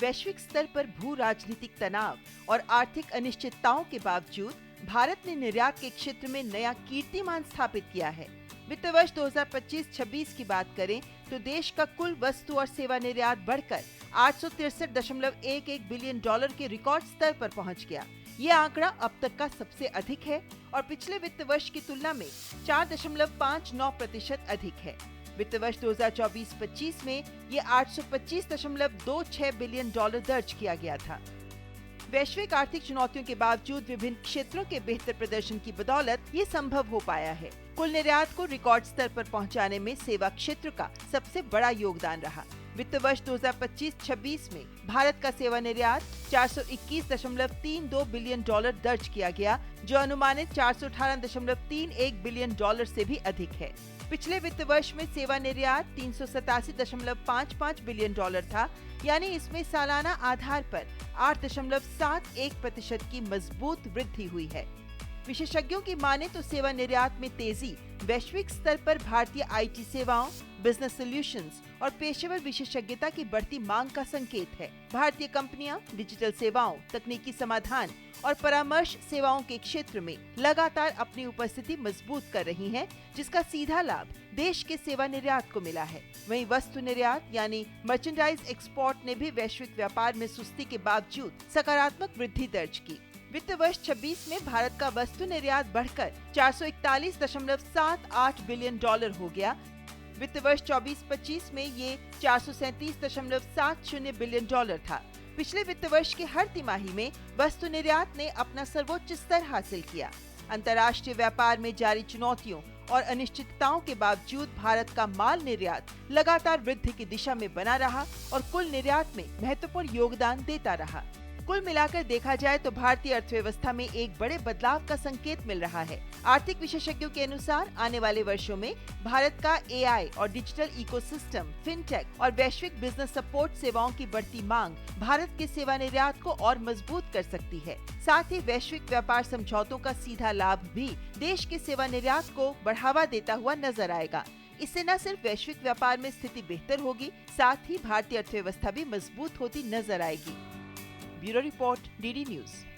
वैश्विक स्तर पर भू राजनीतिक तनाव और आर्थिक अनिश्चितताओं के बावजूद भारत ने निर्यात के क्षेत्र में नया कीर्तिमान स्थापित किया है। वित्त वर्ष 2025-26 की बात करें तो देश का कुल वस्तु और सेवा निर्यात बढ़कर 863.11 बिलियन डॉलर के रिकॉर्ड स्तर पर पहुंच गया। ये आंकड़ा अब तक का सबसे अधिक है और पिछले वित्त वर्ष की तुलना में 4.59% अधिक है। वित्त वर्ष 2024-25 में ये 825.26 बिलियन डॉलर दर्ज किया गया था। वैश्विक आर्थिक चुनौतियों के बावजूद विभिन्न क्षेत्रों के बेहतर प्रदर्शन की बदौलत ये संभव हो पाया है। कुल निर्यात को रिकॉर्ड स्तर पर पहुंचाने में सेवा क्षेत्र का सबसे बड़ा योगदान रहा। वित्त वर्ष 2025-26 में भारत का सेवा निर्यात 421.32 बिलियन डॉलर दर्ज किया गया, जो अनुमानित 418.31 बिलियन डॉलर से भी अधिक है। पिछले वित्त वर्ष में सेवा निर्यात 387.55 बिलियन डॉलर था, यानी इसमें सालाना आधार पर 8.71% की मजबूत वृद्धि हुई है। विशेषज्ञों की माने तो सेवा निर्यात में तेजी वैश्विक स्तर पर भारतीय आईटी सेवाओं, बिजनेस सॉल्यूशंस और पेशेवर विशेषज्ञता की बढ़ती मांग का संकेत है। भारतीय कंपनियां डिजिटल सेवाओं, तकनीकी समाधान और परामर्श सेवाओं के क्षेत्र में लगातार अपनी उपस्थिति मजबूत कर रही हैं, जिसका सीधा लाभ देश के सेवा निर्यात को मिला है। वहीं वस्तु निर्यात यानी मर्चेंडाइज एक्सपोर्ट ने भी वैश्विक व्यापार में सुस्ती के बावजूद सकारात्मक वृद्धि दर्ज की। वित्त वर्ष 26 में भारत का वस्तु निर्यात बढ़कर 441.78 बिलियन डॉलर हो गया। वित्त वर्ष 24-25 में ये 437.70 बिलियन डॉलर था। पिछले वित्त वर्ष के हर तिमाही में वस्तु निर्यात ने अपना सर्वोच्च स्तर हासिल किया। अंतर्राष्ट्रीय व्यापार में जारी चुनौतियों और अनिश्चितताओं के बावजूद भारत का माल निर्यात लगातार वृद्धि की दिशा में बना रहा और कुल निर्यात में महत्वपूर्ण योगदान देता रहा। कुल मिलाकर देखा जाए तो भारतीय अर्थव्यवस्था में एक बड़े बदलाव का संकेत मिल रहा है। आर्थिक विशेषज्ञों के अनुसार आने वाले वर्षों में भारत का एआई और डिजिटल इकोसिस्टम, फिनटेक और वैश्विक बिजनेस सपोर्ट सेवाओं की बढ़ती मांग भारत के सेवा निर्यात को और मजबूत कर सकती है। साथ ही वैश्विक व्यापार समझौतों का सीधा लाभ भी देश के सेवा निर्यात को बढ़ावा देता हुआ नजर आएगा। इससे न सिर्फ वैश्विक व्यापार में स्थिति बेहतर होगी, साथ ही भारतीय अर्थव्यवस्था भी मजबूत होती नजर आएगी। Bureau report, DD news.